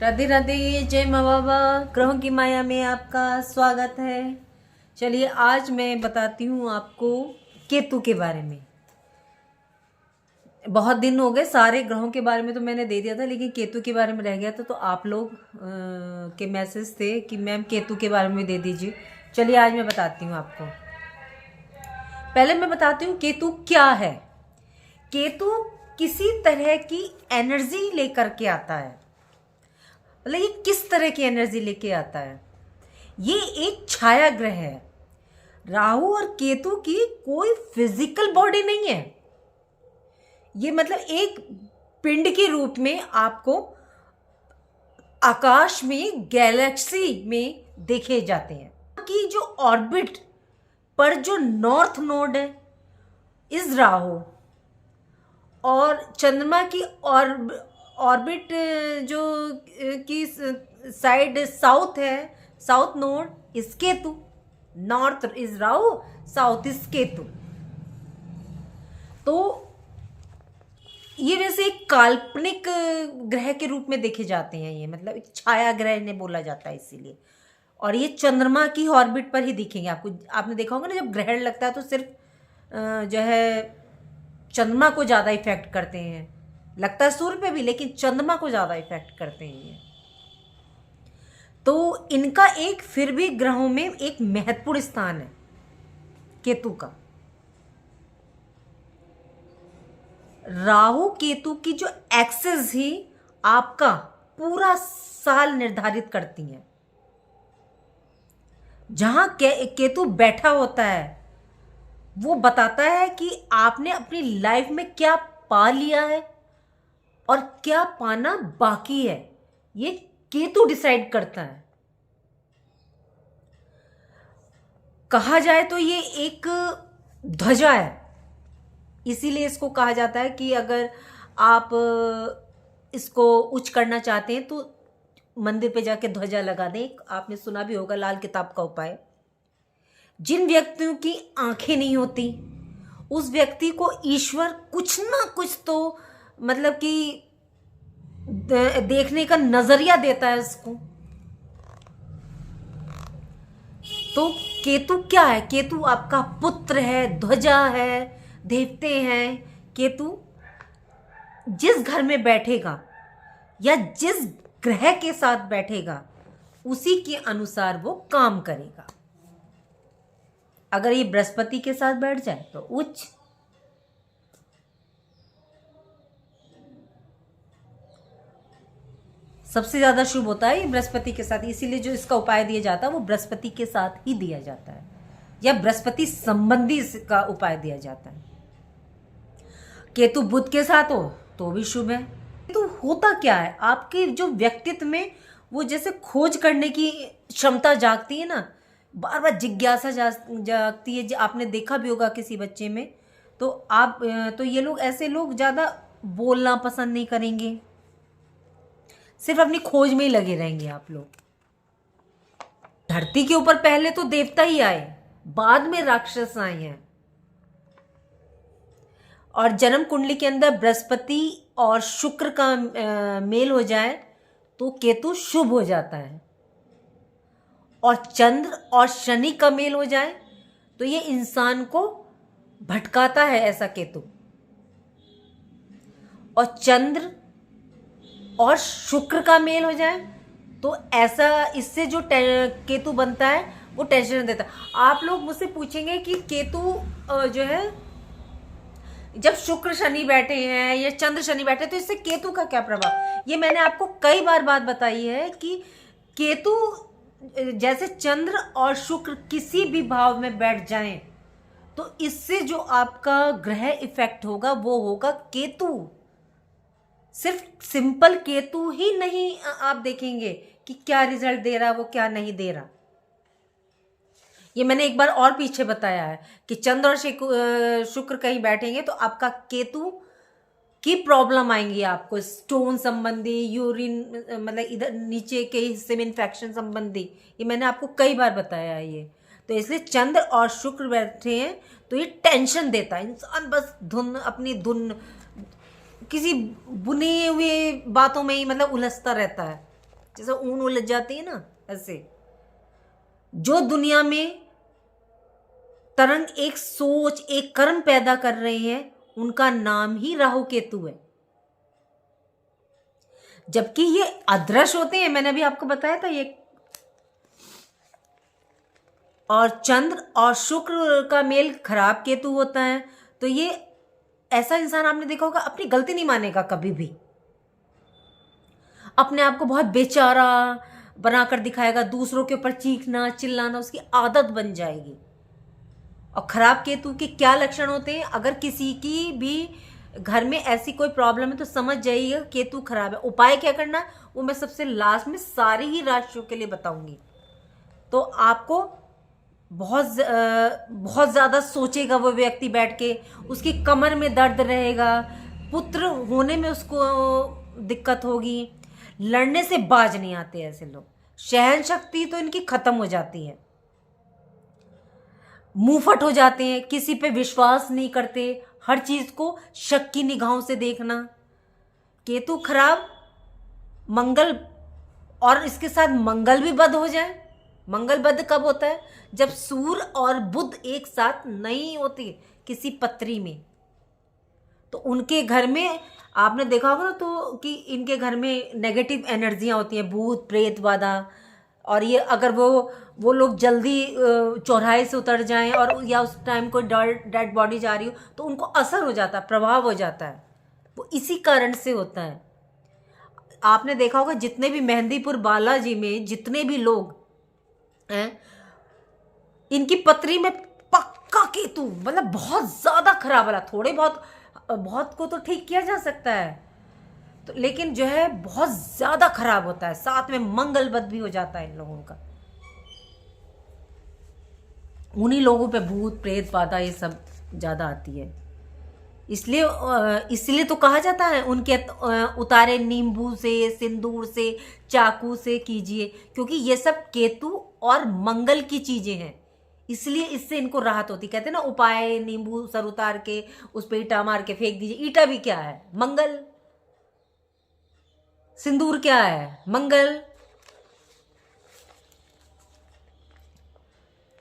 राधे राधे, जय माँ बाबा। ग्रहों की माया में आपका स्वागत है। चलिए आज मैं बताती हूँ आपको केतु के बारे में। बहुत दिन हो गए, सारे ग्रहों के बारे में तो मैंने दे दिया था, लेकिन केतु के बारे में रह गया था। तो आप लोग के मैसेज थे कि मैम केतु के बारे में दे दीजिए। चलिए आज मैं बताती हूँ आपको। पहले मैं बताती हूँ केतु क्या है। केतु किसी तरह की एनर्जी लेकर के आता है। मतलब ये किस तरह की एनर्जी लेके आता है? ये एक छाया ग्रह है। राहु और केतु की कोई फिजिकल बॉडी नहीं है। ये मतलब एक पिंड के रूप में आपको आकाश में, गैलेक्सी में देखे जाते हैं। कि जो ऑर्बिट पर जो नॉर्थ नोड है इस राहु, और चंद्रमा की ऑर्बिट जो की साइड साउथ है, साउथ नोड इस Ketu, north is Rahu, south is Ketu. तो ये वैसे एक काल्पनिक ग्रह के रूप में देखे जाते हैं। ये मतलब एक छाया ग्रह इन्हें बोला जाता है इसीलिए। और ये चंद्रमा की ऑर्बिट पर ही दिखेंगे आपको। आपने देखा होगा ना, जब ग्रहण लगता है तो सिर्फ जो है चंद्रमा को ज़्यादा इफेक्ट करते हैं। लगता है सूर्य पे भी, लेकिन चंद्रमा को ज़्यादा इफेक्ट करते हैं ये। तो इनका एक फिर भी ग्रहों में एक महत्वपूर्ण स्थान है केतु का। राहु केतु की जो एक्सेस ही आपका पूरा साल निर्धारित करती है। जहां केतु बैठा होता है वो बताता है कि आपने अपनी लाइफ में क्या पा लिया है और क्या पाना बाकी है। ये केतु डिसाइड करता है। कहा जाए तो ये एक ध्वजा है, इसीलिए इसको कहा जाता है कि अगर आप इसको उच्च करना चाहते हैं तो मंदिर पे जाके ध्वजा लगा दें। आपने सुना भी होगा लाल किताब का उपाय। जिन व्यक्तियों की आंखें नहीं होती उस व्यक्ति को ईश्वर कुछ ना कुछ तो मतलब कि देखने का नजरिया देता है उसको। तो केतु क्या है? केतु आपका पुत्र है, ध्वजा है, देवते हैं। केतु जिस घर में बैठेगा या जिस ग्रह के साथ बैठेगा उसी के अनुसार वो काम करेगा। अगर ये बृहस्पति के साथ बैठ जाए तो उच्च, सबसे ज्यादा शुभ होता है ये बृहस्पति के साथ। इसीलिए जो इसका उपाय दिया जाता है वो बृहस्पति के साथ ही दिया जाता है, या बृहस्पति संबंधी इसका उपाय दिया जाता है। केतु बुध के साथ हो तो भी शुभ है। तो होता क्या है, आपके जो व्यक्तित्व में वो जैसे खोज करने की क्षमता जागती है ना, बार बार जिज्ञासा जागती है। आपने देखा भी होगा किसी बच्चे में। तो आप तो ये लोग, ऐसे लोग ज़्यादा बोलना पसंद नहीं करेंगे, सिर्फ अपनी खोज में ही लगे रहेंगे आप लोग। धरती के ऊपर पहले तो देवता ही आए, बाद में राक्षस आए हैं। और जन्म कुंडली के अंदर बृहस्पति और शुक्र का मेल हो जाए तो केतु शुभ हो जाता है, और चंद्र और शनि का मेल हो जाए तो ये इंसान को भटकाता है, ऐसा केतु। और चंद्र और शुक्र का मेल हो जाए तो ऐसा, इससे जो केतु बनता है वो टेंशन देता है। आप लोग मुझसे पूछेंगे कि केतु जो है जब शुक्र शनि बैठे हैं या चंद्र शनि बैठे तो इससे केतु का क्या प्रभाव। ये मैंने आपको कई बार बात बताई है कि केतु जैसे चंद्र और शुक्र किसी भी भाव में बैठ जाएं तो इससे जो आपका ग्रह इफेक्ट होगा वो होगा केतु। सिर्फ सिंपल केतु ही नहीं, आप देखेंगे कि क्या रिजल्ट दे रहा, वो क्या नहीं दे रहा। ये मैंने एक बार और पीछे बताया है कि चंद्र और शुक्र कहीं बैठेंगे तो आपका केतु की प्रॉब्लम आएंगी आपको, स्टोन संबंधी, यूरिन मतलब इधर नीचे के हिस्से में इन्फेक्शन संबंधी। ये मैंने आपको कई बार बताया है ये। तो इसलिए चंद्र और शुक्र बैठे हैं तो ये टेंशन देता है। इंसान बस अपनी धुन किसी बुनी हुई बातों में ही मतलब उलझता रहता है। जैसे ऊन उलझ जाती है ना, ऐसे जो दुनिया में तरंग एक सोच, एक कर्म पैदा कर रहे हैं, उनका नाम ही राहु केतु है। जबकि ये अदृश्य होते हैं, मैंने अभी आपको बताया था ये। और चंद्र और शुक्र का मेल खराब केतु होता है, तो ये ऐसा इंसान आपने देखा होगा अपनी गलती नहीं मानेगा कभी भी, अपने आप को बहुत बेचारा बनाकर दिखाएगा, दूसरों के ऊपर चीखना चिल्लाना उसकी आदत बन जाएगी। और खराब केतु के क्या लक्षण होते हैं? अगर किसी की भी घर में ऐसी कोई प्रॉब्लम है तो समझ जाइएगा केतु खराब है। उपाय क्या करना है वो मैं सबसे लास्ट में सारी ही राशियों के लिए बताऊंगी। तो आपको बहुत ज़्यादा सोचेगा वो व्यक्ति बैठ के, उसकी कमर में दर्द रहेगा, पुत्र होने में उसको दिक्कत होगी, लड़ने से बाज नहीं आते ऐसे लोग, सहन शक्ति तो इनकी खत्म हो जाती है, मुंहफट हो जाते हैं, किसी पे विश्वास नहीं करते, हर चीज को शक की निगाहों से देखना। केतु खराब, मंगल, और इसके साथ मंगल भी बद हो जाए। मंगल बद कब होता है? जब सूर्य और बुध एक साथ नहीं होते किसी पत्री में, तो उनके घर में आपने देखा होगा ना, तो कि इनके घर में नेगेटिव एनर्जियां होती हैं, भूत प्रेत बाधा। और ये अगर वो लोग जल्दी चौराहे से उतर जाएं और या उस टाइम कोई डेड बॉडी जा रही हो तो उनको असर हो जाता है, प्रभाव हो जाता है, वो इसी कारण से होता है। आपने देखा होगा जितने भी मेहंदीपुर बालाजी में जितने भी लोग हैं, इनकी पत्री में पक्का केतु, मतलब बहुत ज्यादा खराब वाला, थोड़े बहुत को तो ठीक किया जा सकता है, तो लेकिन जो है बहुत ज्यादा खराब होता है, साथ में मंगल बद भी हो जाता है इन लोगों का। उन्हीं लोगों पे भूत प्रेत बाधा ये सब ज्यादा आती है। इसलिए तो कहा जाता है उनके उतारे नींबू से, सिंदूर से, चाकू से कीजिए, क्योंकि ये सब केतु और मंगल की चीजें हैं, इसलिए इससे इनको राहत होती। कहते हैं ना उपाय, नींबू सर उतार के उस पे ईटा मार के फेंक दीजिए। ईटा भी क्या है? मंगल। सिंदूर क्या है? मंगल।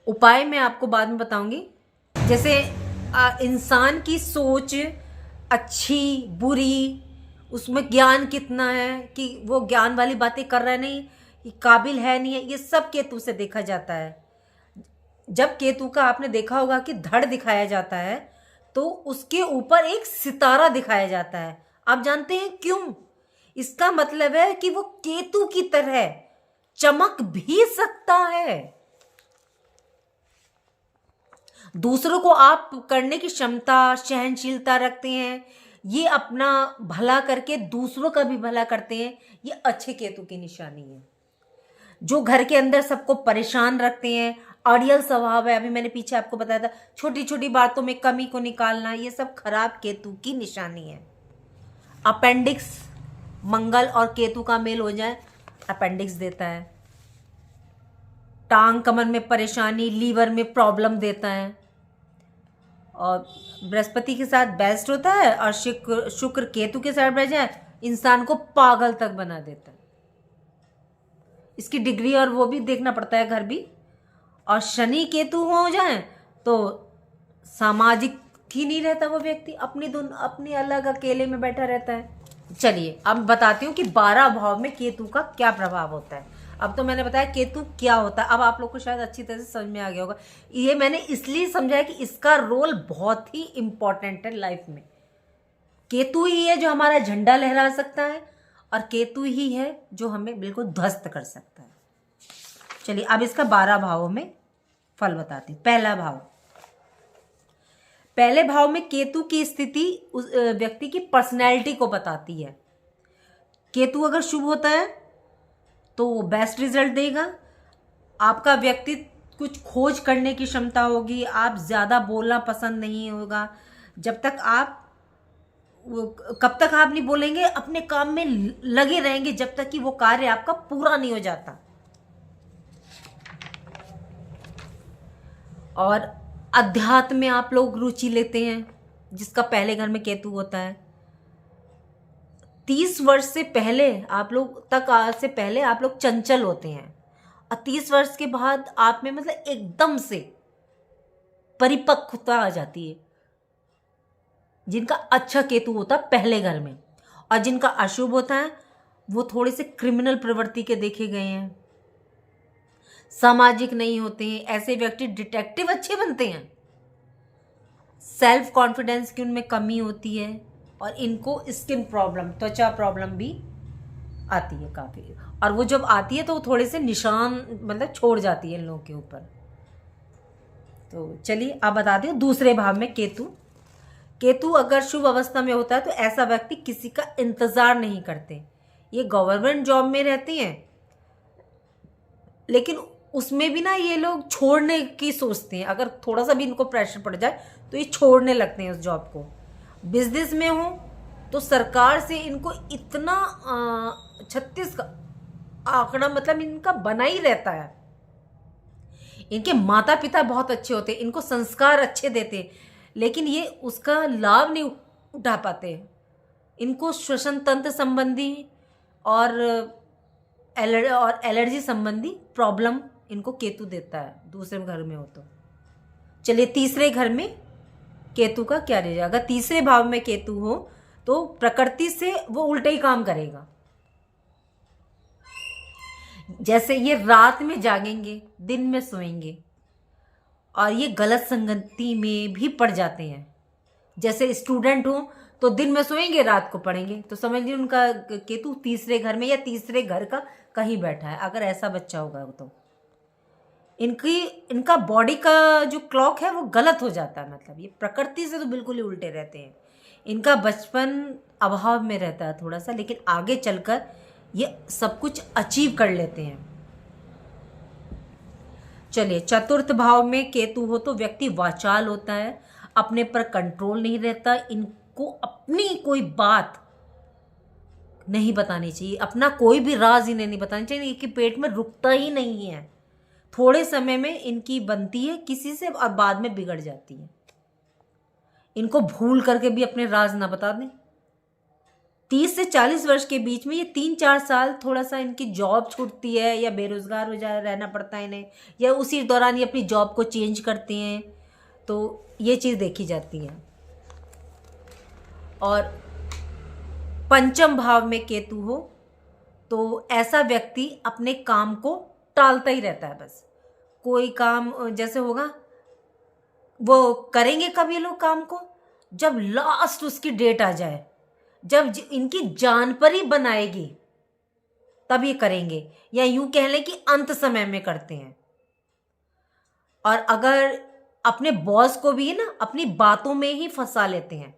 उपाय मैं आपको बाद में बताऊंगी। जैसे इंसान की सोच अच्छी बुरी, उसमें ज्ञान कितना है, कि वो ज्ञान वाली बातें कर रहा है नहीं, काबिल है नहीं है, ये सब केतु से देखा जाता है। जब केतु का आपने देखा होगा कि धड़ दिखाया जाता है तो उसके ऊपर एक सितारा दिखाया जाता है। आप जानते हैं क्यों? इसका मतलब है कि वो केतु की तरह चमक भी सकता है। दूसरों को आप करने की क्षमता, सहनशीलता रखते हैं, ये अपना भला करके दूसरों का भी भला करते हैं, ये अच्छे केतु की निशानी है। जो घर के अंदर सबको परेशान रखते हैं, अड़ियल स्वभाव है, अभी मैंने पीछे आपको बताया था, छोटी छोटी बातों में कमी को निकालना, ये सब खराब केतु की निशानी है। अपेंडिक्स, मंगल और केतु का मेल हो जाए अपेंडिक्स देता है। टांग कमर में परेशानी, लीवर में प्रॉब्लम देता है। और बृहस्पति के साथ बेस्ट होता है, और शुक्र केतु के साथ बैठ जाए इंसान को पागल तक बना देता है। इसकी डिग्री और वो भी देखना पड़ता है घर भी। और शनि केतु हो जाए तो सामाजिक ही नहीं रहता वो व्यक्ति, अपनी अलग अकेले में बैठा रहता है। चलिए अब बताती हूँ कि 12 भाव में केतु का क्या प्रभाव होता है। अब तो मैंने बताया केतु क्या होता है, अब आप लोग को शायद अच्छी तरह से समझ में आ गया होगा। ये मैंने इसलिए समझाया कि इसका रोल बहुत ही इंपॉर्टेंट है लाइफ में। केतु ही है जो हमारा झंडा लहरा सकता है, और केतु ही है जो हमें बिल्कुल ध्वस्त कर सकता है। चलिए अब इसका 12 भावों में फल बताती हूँ। पहले भाव में केतु की स्थिति उस व्यक्ति की पर्सनैलिटी को बताती है। केतु अगर शुभ होता है तो वो बेस्ट रिजल्ट देगा। आपका व्यक्तित्व कुछ खोज करने की क्षमता होगी, आप ज़्यादा बोलना पसंद नहीं होगा। कब तक आप नहीं बोलेंगे, अपने काम में लगे रहेंगे जब तक कि वो कार्य आपका पूरा नहीं हो जाता। और अध्यात्म में आप लोग रुचि लेते हैं, जिसका पहले घर में केतु होता है। 30 वर्ष से पहले आप लोग तक से पहले आप लोग चंचल होते हैं, और 30 वर्ष के बाद आप में मतलब एकदम से परिपक्वता आ जाती है। जिनका अच्छा केतु होता है पहले घर में, और जिनका अशुभ होता है वो थोड़े से क्रिमिनल प्रवृत्ति के देखे गए हैं, सामाजिक नहीं होते हैं। ऐसे व्यक्ति डिटेक्टिव अच्छे बनते हैं, सेल्फ कॉन्फिडेंस की उनमें कमी होती है, और इनको स्किन प्रॉब्लम, त्वचा प्रॉब्लम भी आती है काफ़ी। और वो जब आती है तो वो थोड़े से निशान मतलब छोड़ जाती है इन लोगों के ऊपर। तो चलिए आप बता दें दूसरे भाव में केतु। केतु अगर शुभ अवस्था में होता है तो ऐसा व्यक्ति किसी का इंतज़ार नहीं करते। ये गवर्नमेंट जॉब में रहते हैं, लेकिन उसमें भी ना ये लोग छोड़ने की सोचते हैं। अगर थोड़ा सा भी इनको प्रेशर पड़ जाए तो ये छोड़ने लगते हैं उस जॉब को। बिजनेस में हो तो सरकार से इनको इतना 36 का आंकड़ा मतलब इनका बना ही रहता है। इनके माता पिता बहुत अच्छे होते हैं, इनको संस्कार अच्छे देते हैं, लेकिन ये उसका लाभ नहीं उठा पाते। इनको श्वसन तंत्र संबंधी और एलर्जी संबंधी प्रॉब्लम इनको केतु देता है दूसरे घर में हो तो। चलिए तीसरे घर में केतु का क्या रहेगा। अगर तीसरे भाव में केतु हो तो प्रकृति से वो उल्टे ही काम करेगा। जैसे ये रात में जागेंगे, दिन में सोएंगे, और ये गलत संगति में भी पड़ जाते हैं। जैसे स्टूडेंट हो तो दिन में सोएंगे, रात को पढ़ेंगे, तो समझ लीजिए उनका केतु तीसरे घर में या तीसरे घर का कहीं बैठा है। अगर ऐसा बच्चा होगा तो इनका बॉडी का जो क्लॉक है वो गलत हो जाता है। मतलब ये प्रकृति से तो बिल्कुल ही उल्टे रहते हैं। इनका बचपन अभाव में रहता है थोड़ा सा, लेकिन आगे चलकर ये सब कुछ अचीव कर लेते हैं। चलिए चतुर्थ भाव में केतु हो तो व्यक्ति वाचाल होता है, अपने पर कंट्रोल नहीं रहता। इनको अपनी कोई बात नहीं बतानी चाहिए, अपना कोई भी राज इन्हें नहीं बताना चाहिए। इनके पेट में रुकता ही नहीं है, थोड़े समय में इनकी बनती है किसी से और बाद में बिगड़ जाती है। इनको भूल करके भी अपने राज ना बता दें। 30 से 40 वर्ष के बीच में ये 3-4 साल थोड़ा सा इनकी जॉब छूटती है, या बेरोजगार हो जा रहना पड़ता है इन्हें, या उसी दौरान ये अपनी जॉब को चेंज करते हैं, तो ये चीज़ देखी जाती है। और पंचम भाव में केतु हो तो ऐसा व्यक्ति अपने काम को टालता ही रहता है। बस कोई काम जैसे होगा वो करेंगे कब ये लोग काम को, जब लास्ट उसकी डेट आ जाए, जब इनकी जान पर ही बनाएगी तब ये करेंगे, या यूं कह लें कि अंत समय में करते हैं। और अगर अपने बॉस को भी ना अपनी बातों में ही फंसा लेते हैं,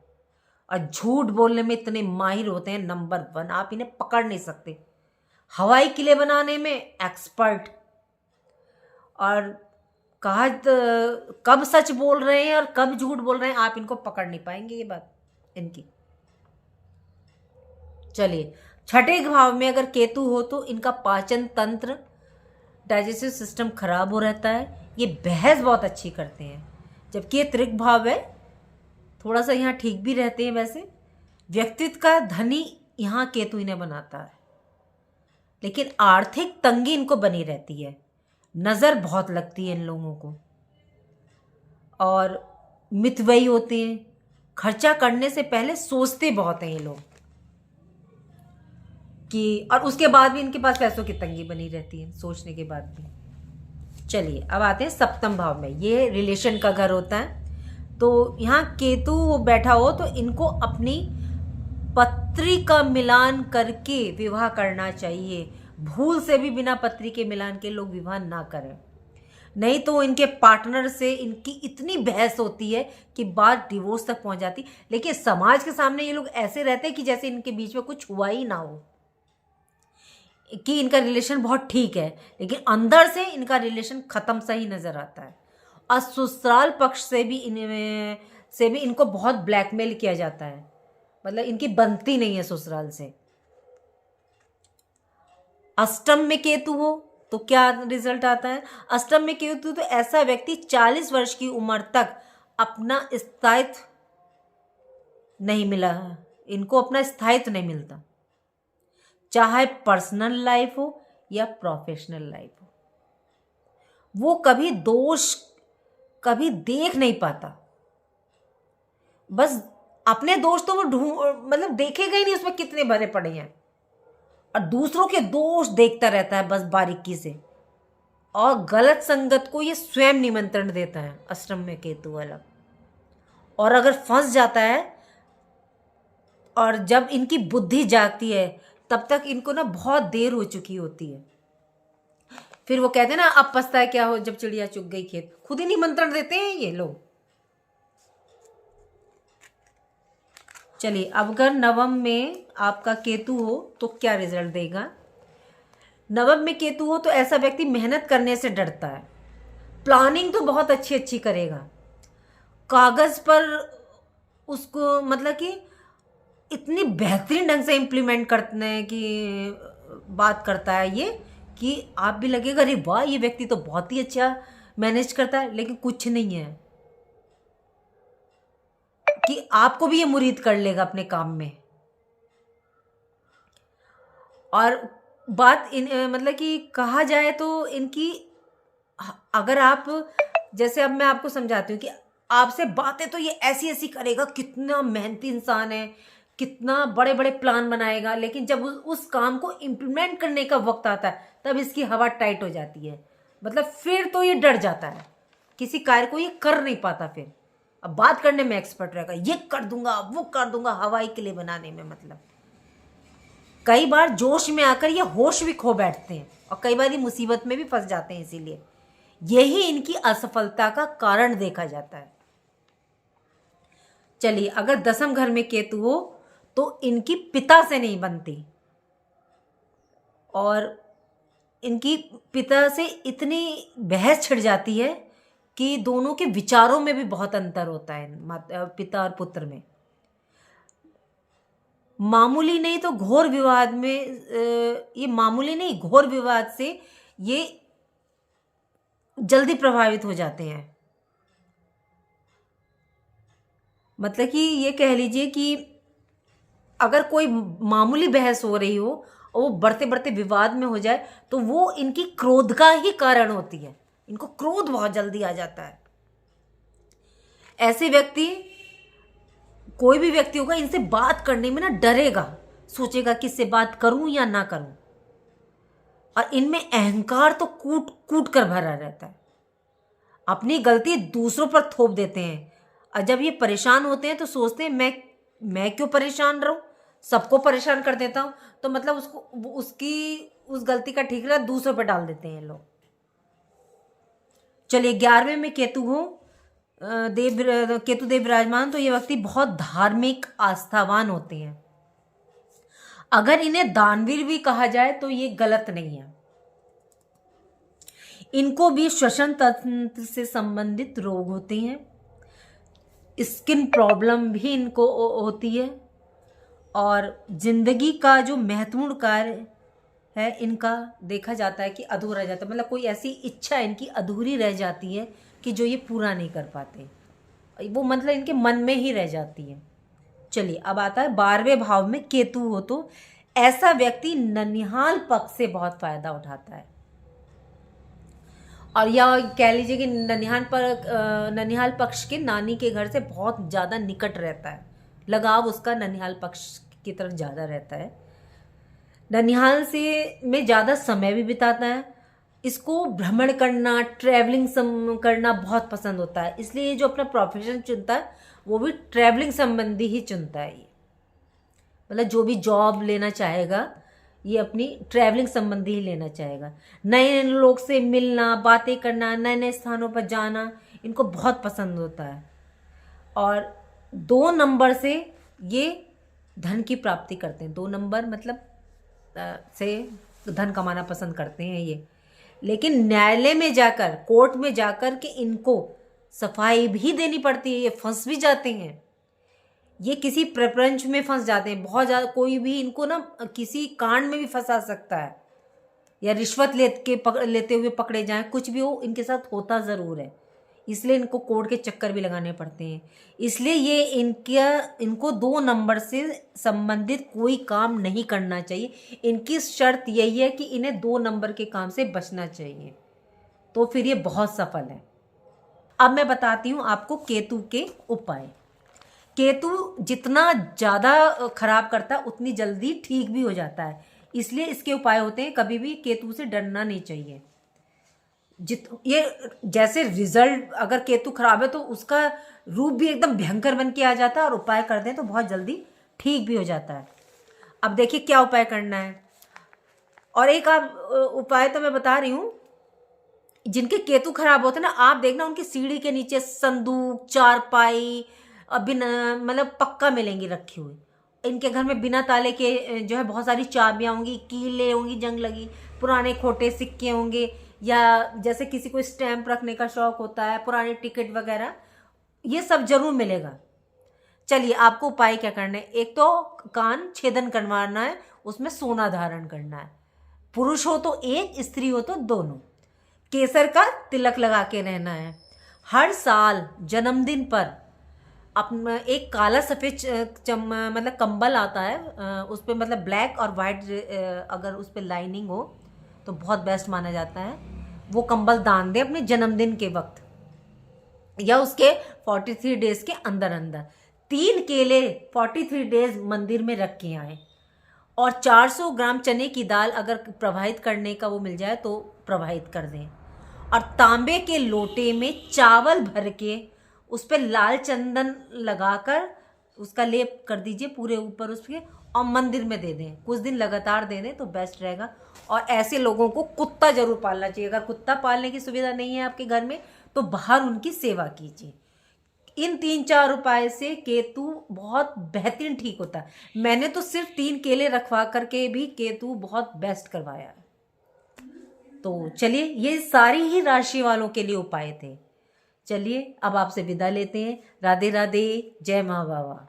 और झूठ बोलने में इतने माहिर होते हैं, नंबर 1, आप इन्हें पकड़ नहीं सकते। हवाई किले बनाने में एक्सपर्ट, और कहा कब सच बोल रहे हैं और कब झूठ बोल रहे हैं आप इनको पकड़ नहीं पाएंगे, ये बात इनकी। चलिए छठे भाव में अगर केतु हो तो इनका पाचन तंत्र, डाइजेस्टिव सिस्टम खराब हो रहता है। ये बहस बहुत अच्छी करते हैं, जबकि ये त्रिक भाव है, थोड़ा सा यहाँ ठीक भी रहते हैं। वैसे व्यक्तित्व का धनी यहाँ केतु इन्हें बनाता है, लेकिन आर्थिक तंगी इनको बनी रहती है। नज़र बहुत लगती है इन लोगों को, और मितव्ययी होते हैं। खर्चा करने से पहले सोचते बहुत हैं ये लोग कि, और उसके बाद भी इनके पास पैसों की तंगी बनी रहती है सोचने के बाद भी। चलिए अब आते हैं सप्तम भाव में, ये रिलेशन का घर होता है। तो यहाँ केतु वो बैठा हो तो इनको अपनी पत्री का मिलान करके विवाह करना चाहिए। भूल से भी बिना पत्री के मिलान के लोग विवाह ना करें, नहीं तो इनके पार्टनर से इनकी इतनी बहस होती है कि बात डिवोर्स तक पहुंच जाती। लेकिन समाज के सामने ये लोग ऐसे रहते हैं कि जैसे इनके बीच में कुछ हुआ ही ना हो, कि इनका रिलेशन बहुत ठीक है, लेकिन अंदर से इनका रिलेशन खत्म सा ही नजर आता है। और ससुराल पक्ष से भी इनको बहुत ब्लैकमेल किया जाता है, मतलब इनकी बनती नहीं है ससुराल से। अष्टम में केतु हो तो क्या रिजल्ट आता है। अष्टम में केतु तो ऐसा व्यक्ति 40 वर्ष की उम्र तक अपना स्थायित्व नहीं मिला, इनको अपना स्थायित्व नहीं मिलता। चाहे पर्सनल लाइफ हो या प्रोफेशनल लाइफ हो। वो कभी दोष कभी देख नहीं पाता, बस अपने दोष तो वो मतलब देखेगा ही नहीं उसमें कितने भरे पड़े हैं, और दूसरों के दोष देखता रहता है बस बारीकी से। और गलत संगत को ये स्वयं निमंत्रण देता है, अष्टम में केतु वाला। और अगर फंस जाता है और जब इनकी बुद्धि जागती है तब तक इनको ना बहुत देर हो चुकी होती है। फिर वो कहते हैं ना, अब पछताए क्या हो जब चिड़िया चुग गई खेत। खुद ही निमंत्रण देते हैं ये लोग। चलिए, अब अगर नवम में आपका केतु हो तो क्या रिजल्ट देगा। नवम में केतु हो तो ऐसा व्यक्ति मेहनत करने से डरता है। प्लानिंग तो बहुत अच्छी अच्छी करेगा, कागज पर उसको मतलब कि इतनी बेहतरीन ढंग से इम्प्लीमेंट करने की बात करता है ये, कि आप भी लगेगा अरे वाह ये व्यक्ति तो बहुत ही अच्छा मैनेज करता है। लेकिन कुछ नहीं है कि आपको भी ये मुरीद कर लेगा अपने काम में। और बात मतलब कि कहा जाए तो इनकी, अगर आप, जैसे अब मैं आपको समझाती हूँ कि आपसे बातें तो ये ऐसी ऐसी करेगा, कितना मेहनती इंसान है, कितना बड़े बड़े प्लान बनाएगा, लेकिन जब उस काम को इम्प्लीमेंट करने का वक्त आता है तब इसकी हवा टाइट हो जाती है। मतलब फिर तो ये डर जाता है, किसी कार्य को ये कर नहीं पाता। फिर अब बात करने में एक्सपर्ट रहेगा, ये कर दूंगा वो कर दूंगा, हवाई किले बनाने में। मतलब कई बार जोश में आकर ये होश भी खो बैठते हैं और कई बार ये मुसीबत में भी फंस जाते हैं। इसीलिए यही इनकी असफलता का कारण देखा जाता है। चलिए, अगर दसम घर में केतु हो तो इनकी पिता से नहीं बनती, और इनकी पिता से इतनी बहस छिड़ जाती है कि दोनों के विचारों में भी बहुत अंतर होता है, पिता और पुत्र में। मामूली नहीं तो घोर विवाद में, ये मामूली नहीं घोर विवाद से ये जल्दी प्रभावित हो जाते हैं। मतलब कि ये कह लीजिए कि अगर कोई मामूली बहस हो रही हो और वो बढ़ते बढ़ते विवाद में हो जाए तो वो इनकी क्रोध का ही कारण होती है। इनको क्रोध बहुत जल्दी आ जाता है। ऐसे व्यक्ति, कोई भी व्यक्ति होगा, इनसे बात करने में ना डरेगा, सोचेगा कि इससे बात करूं या ना करूं। और इनमें अहंकार तो कूट कूट कर भरा रहता है, अपनी गलती दूसरों पर थोप देते हैं। और जब ये परेशान होते हैं तो सोचते हैं मैं क्यों परेशान रहूं, सबको परेशान कर देता हूं। तो मतलब उस गलती का ठीकरा दूसरों पर डाल देते हैं लोग। चलिए, 11वें में केतु हो, केतु देव विराजमान, तो ये व्यक्ति बहुत धार्मिक आस्थावान होते हैं। अगर इन्हें दानवीर भी कहा जाए तो ये गलत नहीं है। इनको भी श्वसन तंत्र से संबंधित रोग होते हैं, स्किन प्रॉब्लम भी इनको होती है, और जिंदगी का जो महत्वपूर्ण कार्य है इनका देखा जाता है कि अधूरा रह जाता है। मतलब कोई ऐसी इच्छा इनकी अधूरी रह जाती है कि जो ये पूरा नहीं कर पाते, वो मतलब इनके मन में ही रह जाती है। चलिए, अब आता है 12वें भाव में केतु हो तो ऐसा व्यक्ति ननिहाल पक्ष से बहुत फायदा उठाता है। और या कह लीजिए कि ननिहाल पक्ष के नानी के घर से बहुत ज़्यादा निकट रहता है, लगाव उसका ननिहाल पक्ष की तरफ ज़्यादा रहता है। ननिहाल से में ज़्यादा समय भी बिताता है। इसको भ्रमण करना, ट्रैवलिंग करना बहुत पसंद होता है। इसलिए जो अपना प्रोफेशन चुनता है वो भी ट्रैवलिंग संबंधी ही चुनता है। ये मतलब जो भी जॉब लेना चाहेगा ये अपनी ट्रैवलिंग संबंधी ही लेना चाहेगा। नए नए लोग से मिलना, बातें करना, नए नए स्थानों पर जाना इनको बहुत पसंद होता है। और 2 नंबर से ये धन की प्राप्ति करते हैं। 2 नंबर मतलब से धन कमाना पसंद करते हैं ये। लेकिन न्यायालय में जाकर, कोर्ट में जाकर के इनको सफाई भी देनी पड़ती है। ये फंस भी जाते हैं, ये किसी प्रपंच में फंस जाते हैं बहुत ज़्यादा। कोई भी इनको ना किसी कांड में भी फंसा सकता है, या रिश्वत लेते हुए पकड़े जाएं, कुछ भी हो इनके साथ होता ज़रूर है। इसलिए इनको कोड के चक्कर भी लगाने पड़ते हैं। इसलिए ये इनको 2 नंबर से संबंधित कोई काम नहीं करना चाहिए। इनकी शर्त यही है कि इन्हें 2 नंबर के काम से बचना चाहिए, तो फिर ये बहुत सफल है। अब मैं बताती हूँ आपको केतु के उपाय। केतु जितना ज़्यादा खराब करता है उतनी जल्दी ठीक भी हो जाता है, इसलिए इसके उपाय होते हैं। कभी भी केतु से डरना नहीं चाहिए। ये जैसे रिजल्ट, अगर केतु खराब है तो उसका रूप भी एकदम भयंकर बन के आ जाता है, और उपाय कर दें तो बहुत जल्दी ठीक भी हो जाता है। अब देखिए क्या उपाय करना है। और एक उपाय तो मैं बता रही हूँ, जिनके केतु खराब होते हैं ना, आप देखना उनकी सीढ़ी के नीचे संदूक, चारपाई बिना मतलब पक्का मिलेंगी रखी हुई। इनके घर में बिना ताले के जो है बहुत सारी चाबियाँ होंगी, कीलें होंगी जंग लगी, पुराने खोटे सिक्के होंगे, या जैसे किसी को स्टैम्प रखने का शौक होता है, पुराने टिकट वगैरह, ये सब जरूर मिलेगा। चलिए आपको उपाय क्या करना है। एक तो कान छेदन करवाना है, उसमें सोना धारण करना है। पुरुष हो तो 1, स्त्री हो तो दोनों। केसर का तिलक लगा के रहना है। हर साल जन्मदिन पर अपना एक काला सफ़ेद मतलब कंबल आता है, उस पर मतलब ब्लैक और वाइट, अगर उस पर लाइनिंग हो तो बहुत बेस्ट माना जाता है। वो कंबल दान दे अपने जन्मदिन के वक्त, या उसके 43 डेज के अंदर अंदर। 3 केले 43 डेज मंदिर में रख के आए, और 400 ग्राम चने की दाल अगर प्रवाहित करने का वो मिल जाए तो प्रवाहित कर दें। और तांबे के लोटे में चावल भर के उस पर लाल चंदन लगाकर उसका लेप कर दीजिए पूरे ऊपर उसके, और मंदिर में दे दें। कुछ दिन लगातार दे दें तो बेस्ट रहेगा। और ऐसे लोगों को कुत्ता जरूर पालना चाहिए। अगर कुत्ता पालने की सुविधा नहीं है आपके घर में तो बाहर उनकी सेवा कीजिए। इन 3-4 उपाय से केतु बहुत बेहतरीन ठीक होता है। मैंने तो सिर्फ 3 केले रखवा करके भी केतु बहुत बेस्ट करवाया। तो चलिए, ये सारी ही राशि वालों के लिए उपाय थे। चलिए अब आपसे विदा लेते हैं। राधे राधे, जय माँ बाबा।